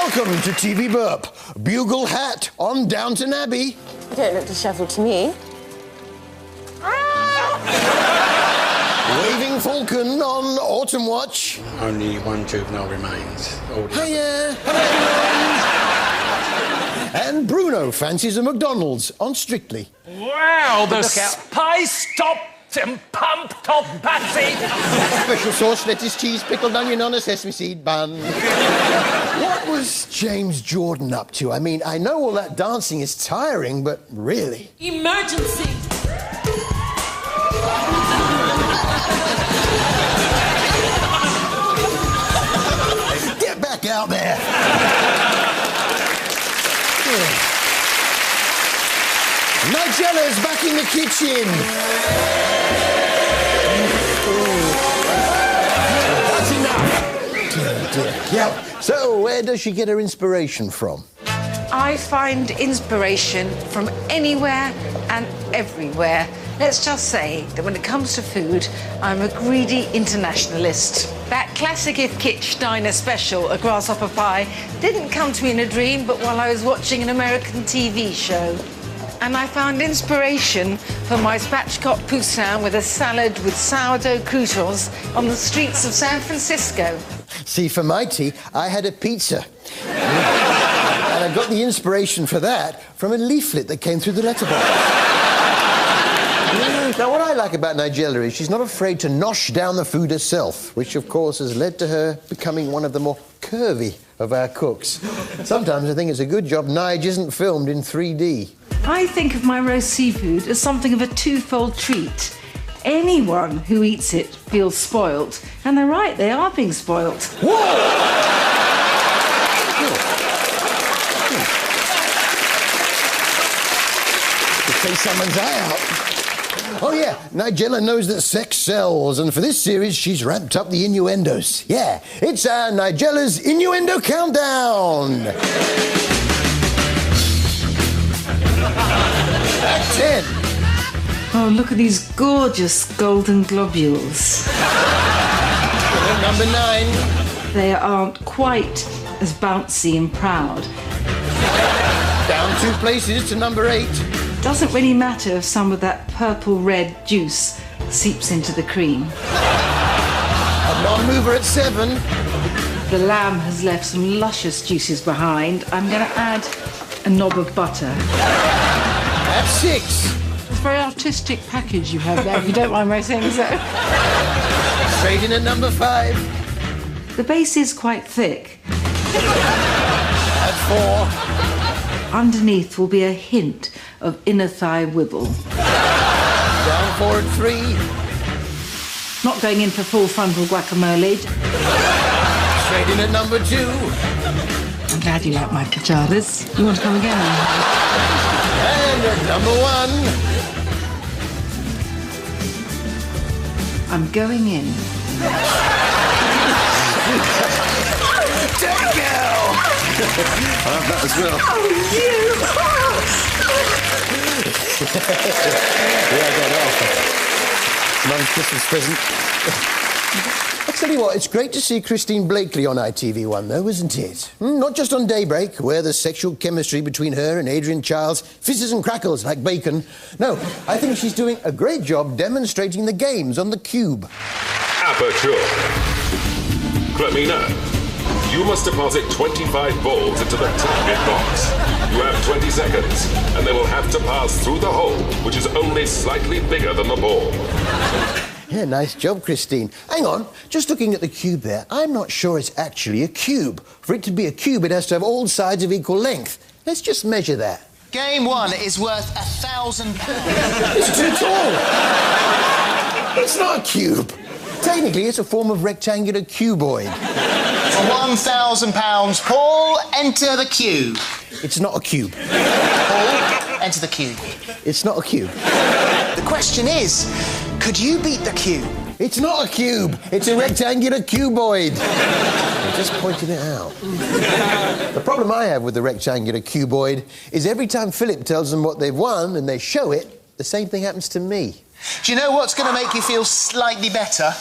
Welcome to TV Burp. Bugle hat on Downton Abbey. You don't look dishevelled to me. Waving falcon on Autumn Watch. Only one juvenile remains. Hiya. And Bruno fancies a McDonald's on Strictly. Wow, the spice-topped and pump-top Patsy! Special sauce, lettuce, cheese, pickled onion on a sesame seed bun. What was James Jordan up to? I mean, I know all that dancing is tiring, but really... Emergency! Get back out there! Nigella's back in the kitchen. That's enough. Dear. Yep. So, where does she get her inspiration from? I find inspiration from anywhere and everywhere. Let's just say that when it comes to food, I'm a greedy internationalist. That classic If Kitsch Diner special, A Grasshopper Pie, didn't come to me in a dream, but while I was watching an American TV show. And I found inspiration for my spatchcock poussin with a salad with sourdough croutons on the streets of San Francisco. See, for my tea, I had a pizza. And I got the inspiration for that from a leaflet that came through the letterbox. Now, what I like about Nigella is she's not afraid to nosh down the food herself, which, of course, has led to her becoming one of the more curvy of our cooks. Sometimes I think it's a good job Nige isn't filmed in 3D. I think of my roast seafood as something of a twofold treat. Anyone who eats it feels spoilt, and they're right, they are being spoilt. Whoa! Take someone's eye out. Oh, yeah, Nigella knows that sex sells, and for this series, she's ramped up the innuendos. Yeah, it's Nigella's Innuendo Countdown. Act 10. Oh, look at these gorgeous golden globules. Number 9. They aren't quite as bouncy and proud. Down 2 places to number 8. Doesn't really matter if some of that purple-red juice seeps into the cream. A non-mover at 7. The lamb has left some luscious juices behind. I'm going to add a knob of butter. At 6. It's a very artistic package you have there, if you don't mind my saying so. Straight in at number 5. The base is quite thick. At 4. Underneath will be a hint of inner thigh wibble. Down 4 at 3. Not going in for full frontal guacamole. Straight in at number 2. I'm glad you like my pajamas. You want to come again? And at number 1. I'm going in. Take girl! I have that as well. Oh, you! Yeah, I got off. Mum's Christmas present. I'll tell you what, it's great to see Christine Blakely on ITV1, though, isn't it? Not just on Daybreak, where the sexual chemistry between her and Adrian Childs fizzes and crackles like bacon. No, I think she's doing a great job demonstrating the games on the cube. Aperture. Clemina. You must deposit 25 balls into the target box. You have 20 seconds, and they will have to pass through the hole, which is only slightly bigger than the ball. Yeah, nice job, Christine. Hang on, just looking at the cube there, I'm not sure it's actually a cube. For it to be a cube, it has to have all sides of equal length. Let's just measure that. Game 1 is worth £1,000. It's too tall. It's not a cube. Technically, it's a form of rectangular cuboid. For £1,000, Paul, enter the cube. It's not a cube. Paul, enter the cube. It's not a cube. The question is, could you beat the cube? It's not a cube. It's a rectangular cuboid. I just pointed it out. The problem I have with the rectangular cuboid is every time Philip tells them what they've won and they show it, the same thing happens to me. Do you know what's going to make you feel slightly better?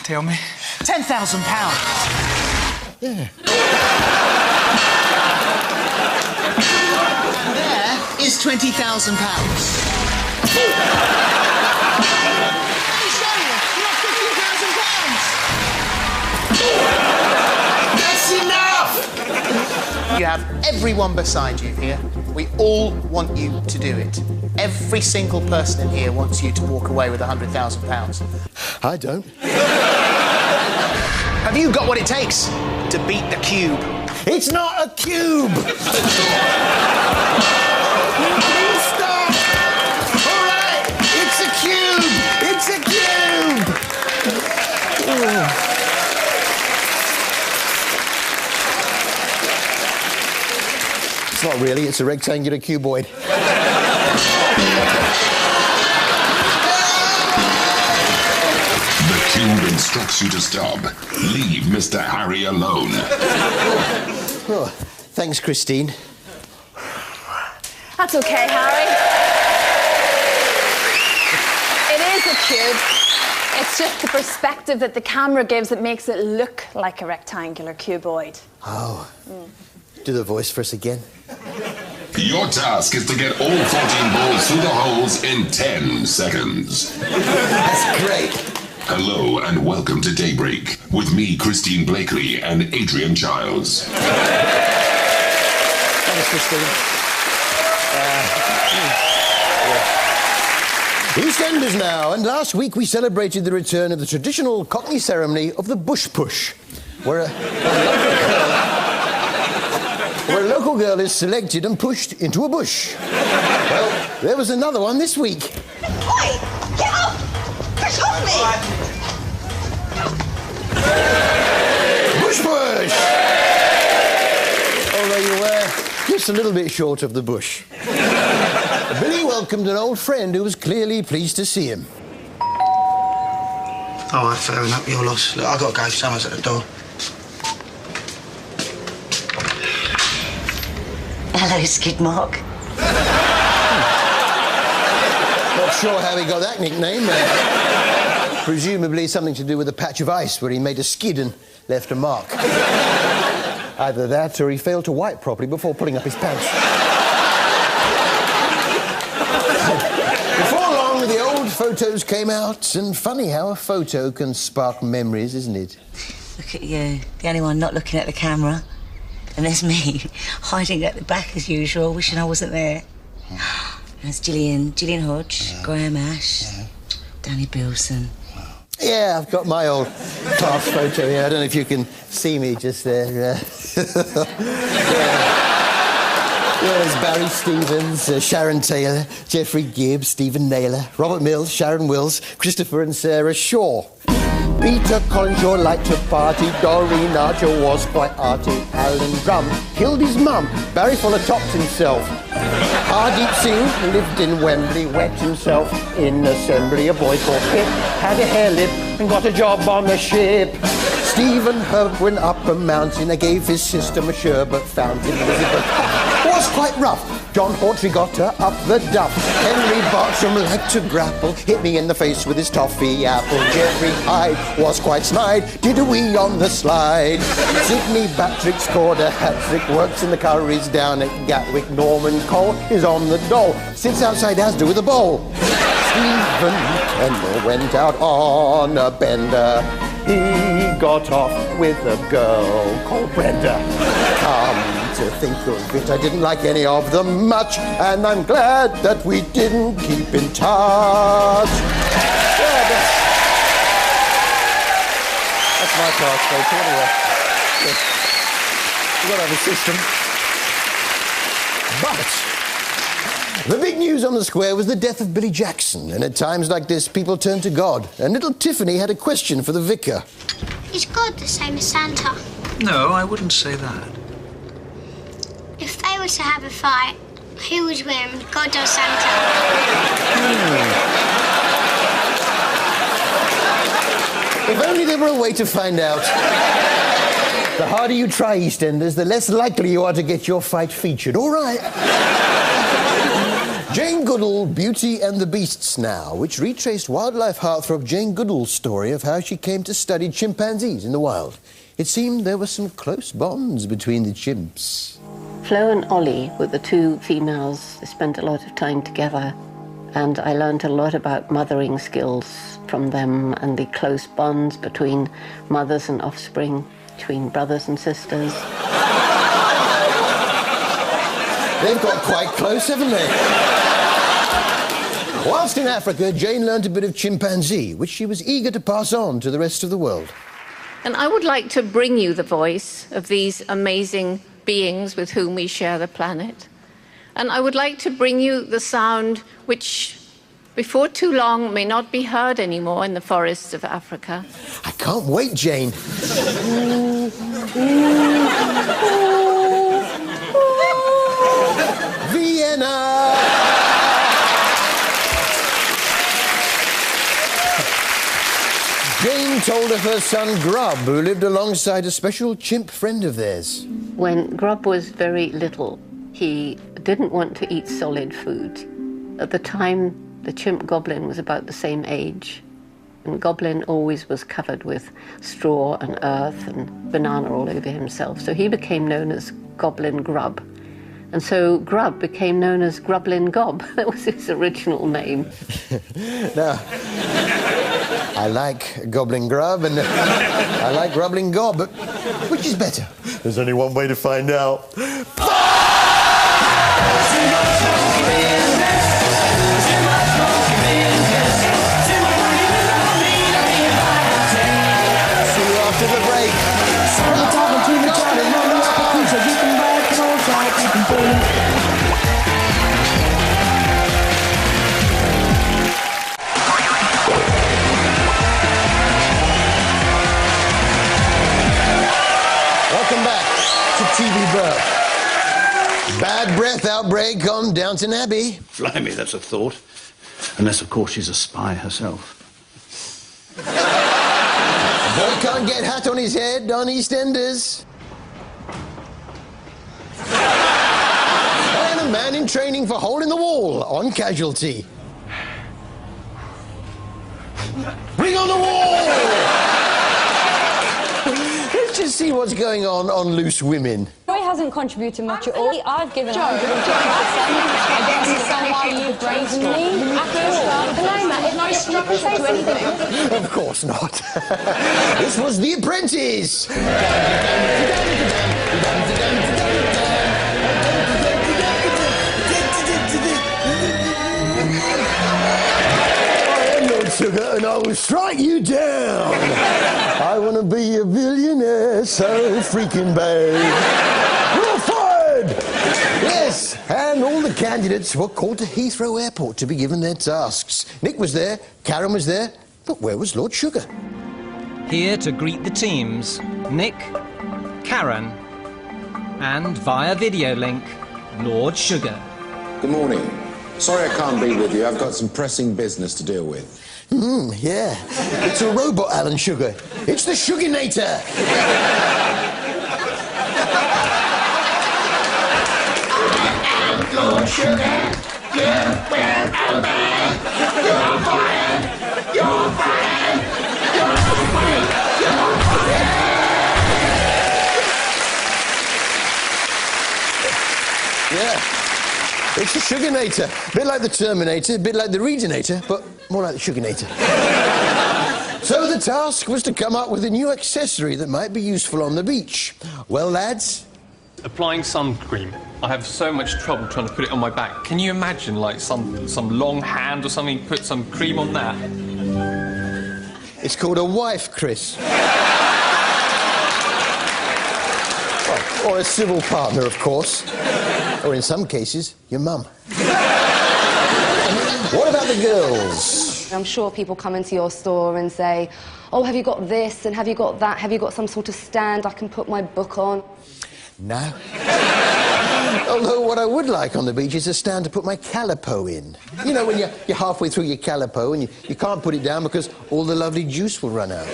Tell me. £10,000. Yeah. £20,000. That's enough! You have everyone beside you here. We all want you to do it. Every single person in here wants you to walk away with £100,000. I don't. Have you got what it takes to beat the cube? It's not a cube! Please stop! All right, it's a cube! It's a cube! Oh. It's not really, it's a rectangular cuboid. The cube instructs you to stop. Leave Mr. Harry alone. Oh, thanks, Christine. That's okay, Harry. It is a cube. It's just the perspective that the camera gives that makes it look like a rectangular cuboid. Oh. Do the voice for us again. Your task is to get all 14 balls through the holes in 10 seconds. That's great. Hello and welcome to Daybreak with me, Christine Blakely, and Adrian Childs. Thanks, Christine. EastEnders now, and last week we celebrated the return of the traditional Cockney ceremony of the bush push, where a local girl is selected and pushed into a bush. Well, there was another one this week. Oi! Get up! Get off me! Bush push! Although you were just a little bit short of the bush. Billy welcomed an old friend who was clearly pleased to see him. All right, fair enough, your loss. Look, I've got to go, someone's at the door. Hello, Skid Mark. Not sure how he got that nickname. Presumably something to do with a patch of ice where he made a skid and left a mark. Either that or he failed to wipe properly before pulling up his pants. Before long, the old photos came out, and funny how a photo can spark memories, isn't it? Look at you, the only one not looking at the camera. And there's me, hiding at the back as usual, wishing I wasn't there. There's Gillian Hodge, Graham Ash, Danny Bilson. Yeah, I've got my old class photo here. I don't know if you can see me just there. There's Barry Stevens, Sharon Taylor, Geoffrey Gibbs, Stephen Naylor, Robert Mills, Sharon Wills, Christopher and Sarah Shaw. Peter Collinshaw liked to party, Doreen Archer was quite arty, Alan Drum killed his mum, Barry Fuller topped himself. Hardeep Singh lived in Wembley, wet himself in assembly. A boy called Pip had a hair lip and got a job on the ship. Stephen Herb went up a mountain, I gave his sister a sherbet fountain. Elizabeth was quite rough. John Hawtrey got her up the duff. Henry Bartram liked to grapple, hit me in the face with his toffee apple. Jeffrey Hyde was quite snide, did a wee on the slide. Sidney Batrick scored a hat-trick, works in the curries down at Gatwick. Norman Cole is on the dole, sits outside Asda with a bowl. Stephen Kendall went out on a bender. He got off with a girl called Brenda. Come to think of it, I didn't like any of them much, and I'm glad that we didn't keep in touch. Yeah, that's my class photo anyway. Yeah. We've got to have a system. But the big news on the square was the death of Billy Jackson, and at times like this, people turn to God. And little Tiffany had a question for the vicar. Is God the same as Santa? No, I wouldn't say that. If they were to have a fight, who would win, God or Santa? If only there were a way to find out. The harder you try, EastEnders, the less likely you are to get your fight featured. All right. Jane Goodall, Beauty and the Beasts now, which retraced wildlife heartthrob Jane Goodall's story of how she came to study chimpanzees in the wild. It seemed there were some close bonds between the chimps. Flo and Ollie were the two females. They spent a lot of time together, and I learned a lot about mothering skills from them and the close bonds between mothers and offspring, between brothers and sisters. They've got quite close, haven't they? Whilst in Africa, Jane learnt a bit of chimpanzee, which she was eager to pass on to the rest of the world. And I would like to bring you the voice of these amazing beings with whom we share the planet. And I would like to bring you the sound which, before too long, may not be heard anymore in the forests of Africa. I can't wait, Jane. Vienna! Jane told of her son Grub, who lived alongside a special chimp friend of theirs. When Grub was very little, he didn't want to eat solid food. At the time, the chimp Goblin was about the same age, and Goblin always was covered with straw and earth and banana all over himself, so he became known as Goblin Grub. And so Grub became known as Grublin Gob. That was his original name. Now, I like Goblin Grub and I like Grublin Gob, but which is better? There's only one way to find out. See you after the break. Welcome back to TV Burp. Bad breath outbreak on Downton Abbey. Blimey, that's a thought. Unless, of course, she's a spy herself. Boy can't get hat on his head on EastEnders. And a man in training for Hole in the Wall on Casualty. Bring on the wall! Let's just see what's going on Loose Women. Joy hasn't contributed much at all. I've given 150%. I don't understand why you brazenly accused her. To anything. Of course not. This was The Apprentice. Sugar, and I will strike you down. I want to be a billionaire so freaking bad. You're fired! Yes, and all the candidates were called to Heathrow Airport to be given their tasks. Nick was there, Karen was there, but where was Lord Sugar? Here to greet the teams, Nick, Karen, and via video link, Lord Sugar. Good morning. Sorry I can't be with you. I've got some pressing business to deal with. Yeah. It's a robot, Alan Sugar. It's the Suginator. Lord Sugar, you will obey. You're fired. You're fired. You're fired. You're fired. Yeah. It's the Suginator. A bit like the Terminator, a bit like the Regenator, but more like the Suginator. So the task was to come up with a new accessory that might be useful on the beach. Well, lads? Applying sun cream. I have so much trouble trying to put it on my back. Can you imagine, like, some long hand or something, put some cream on that? It's called a wife, Chris. Or a civil partner, of course. Or in some cases, your mum. What about the girls? I'm sure people come into your store and say, oh, have you got this and have you got that? Have you got some sort of stand I can put my book on? No. Although what I would like on the beach is a stand to put my calipo in. You know, when you're halfway through your calipo and you can't put it down because all the lovely juice will run out.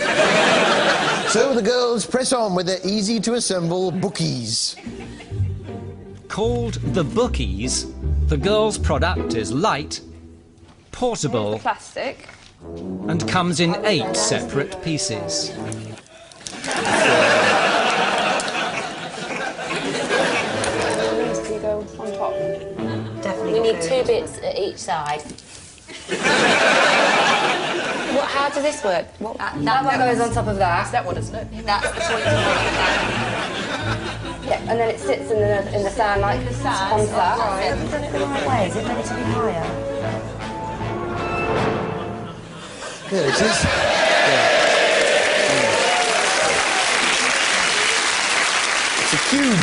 So the girls press on with their easy-to-assemble bookies. Called the Bookies, the girls' product is light, portable, Plastic. and comes in 8 separate pieces. Definitely. We need 2 bits at each side. How does this work? That one goes on top of that. That one, isn't it? That's the point of Yeah, and then it sits in the sand like on that. Right. Have you done it the right way? Is it meant to be higher? There it is. It's a cube.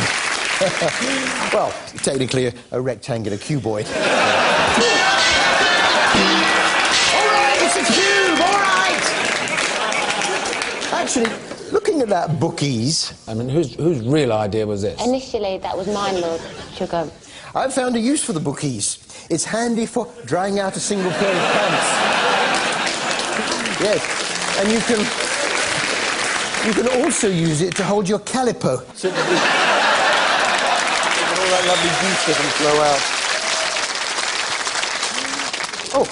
Well, technically a rectangular cuboid. All right, it's a cube, all right! Actually, looking at that bookies... I mean, whose real idea was this? Initially, that was mine, Lord Sugar. I've found a use for the bookies. It's handy for drying out a single pair of pants. Yes, and you can also use it to hold your calipo. So that all that lovely juice doesn't flow out. Oh,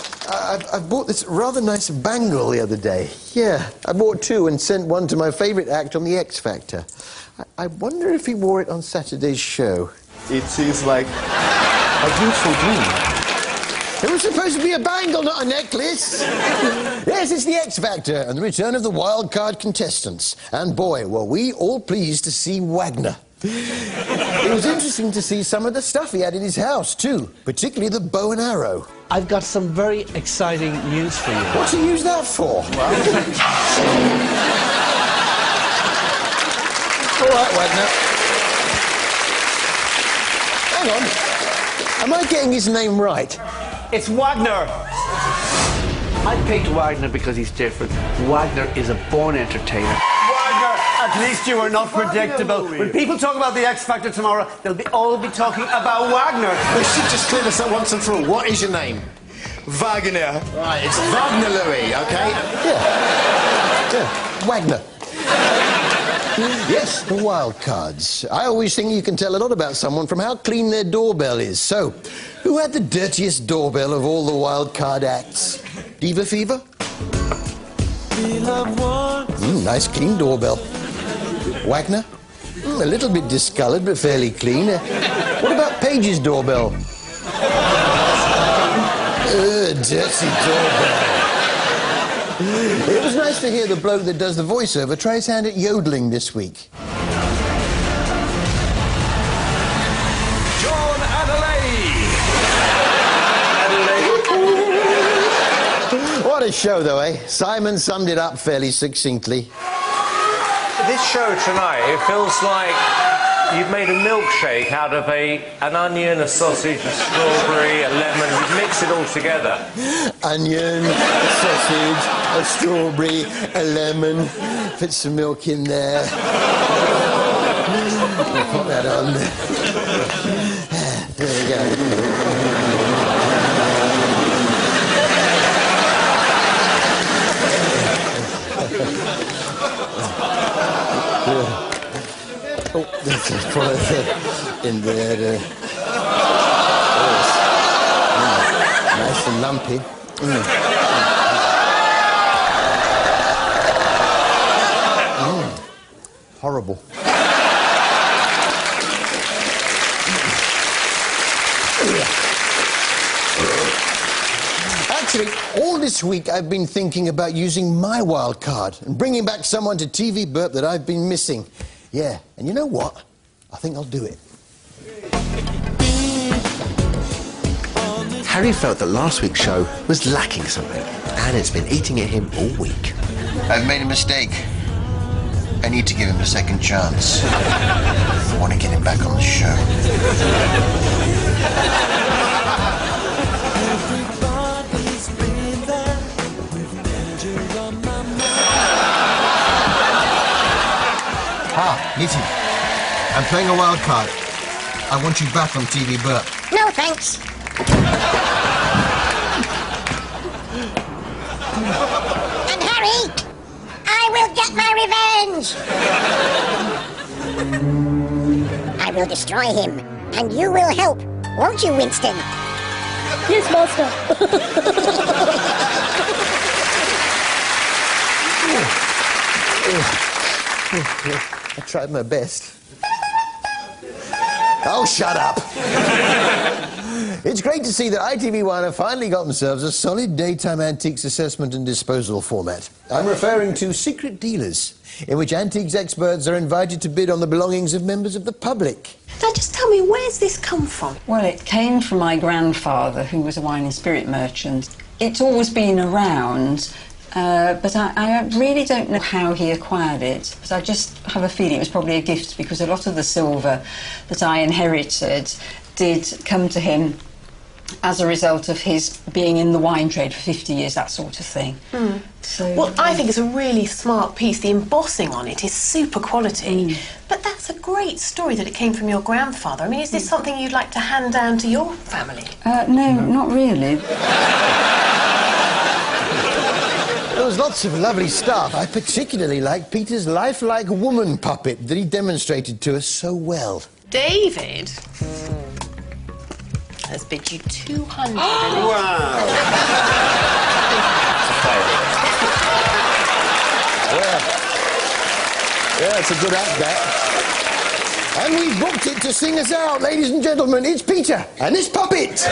I bought this rather nice bangle the other day. Yeah, I bought 2 and sent one to my favourite act on the X Factor. I wonder if he wore it on Saturday's show. It seems like a beautiful dream. It was supposed to be a bangle, not a necklace. Yes, it's the X Factor and the return of the wild card contestants. And boy, were we all pleased to see Wagner. It was interesting to see some of the stuff he had in his house, too, particularly the bow and arrow. I've got some very exciting news for you. What's he use that for? All right, Wagner. Hang on. Am I getting his name right? It's Wagner! I picked Wagner because he's different. Wagner is a born entertainer. Wagner, at least you are not predictable. When people talk about the X Factor tomorrow, they'll all be talking about Wagner. We should just clear this up once and for all. What is your name? Wagner. Right, it's Wagner Louis, OK? Yeah, Wagner. Yes, the wild cards. I always think you can tell a lot about someone from how clean their doorbell is. So, who had the dirtiest doorbell of all the wild card acts? Diva Fever? Nice clean doorbell. Wagner? A little bit discoloured, but fairly clean. What about Paige's doorbell? Dirty doorbell. It was nice to hear the bloke that does the voiceover try his hand at yodeling this week. John Adelaide! What a show, though, eh? Simon summed it up fairly succinctly. This show tonight, it feels like you've made a milkshake out of an onion, a sausage, a strawberry, a lemon. You've mixed it all together. Onion, a sausage, a strawberry, a lemon. Put some milk in there. We'll put that on. There we go. Oh, that's a product in there. Nice and lumpy. Horrible. Actually, all this week I've been thinking about using my wild card and bringing back someone to TV Burp that I've been missing. Yeah, and you know what? I think I'll do it. Harry felt that last week's show was lacking something, and it's been eating at him all week. I've made a mistake. I need to give him a second chance. I want to get him back on the show. Nitty, I'm playing a wild card. I want you back on TV Burp. No, thanks. And Harry, I will get my revenge. I will destroy him, and you will help, won't you, Winston? Yes, Master. I tried my best. Oh, shut up. It's great to see that ITV1 have finally got themselves a solid daytime antiques assessment and disposal format. I'm referring to Secret Dealers, in which antiques experts are invited to bid on the belongings of members of the public. Now, just tell me, where's this come from? Well, it came from my grandfather, who was a wine and spirit merchant. It's always been around, but I really don't know how he acquired it. But I just have a feeling it was probably a gift, because a lot of the silver that I inherited did come to him as a result of his being in the wine trade for 50 years, that sort of thing. So, well, I think it's a really smart piece. The embossing on it is super quality. But that's a great story that it came from your grandfather. I mean, is this something you'd like to hand down to your family? No, not really. There was lots of lovely stuff. I particularly liked Peter's lifelike woman puppet that he demonstrated to us so well. David has bid you 200. Wow! Yeah, it's a good act, that. And we booked it to sing us out, ladies and gentlemen. It's Peter and this puppet.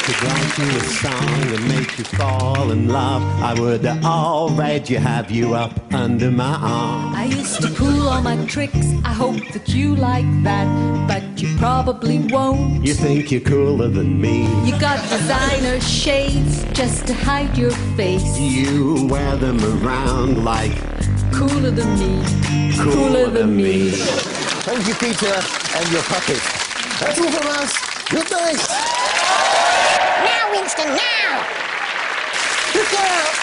To grant you a song and make you fall in love, I would already have you up under my arm. I used to pull all my tricks, I hope that you like that, but you probably won't. You think you're cooler than me. You got designer shades just to hide your face. You wear them around like cooler than me. Cooler than me. Thank you, Peter, and your puppet. That's all from us. Good night. Now, Winston, now! Look out!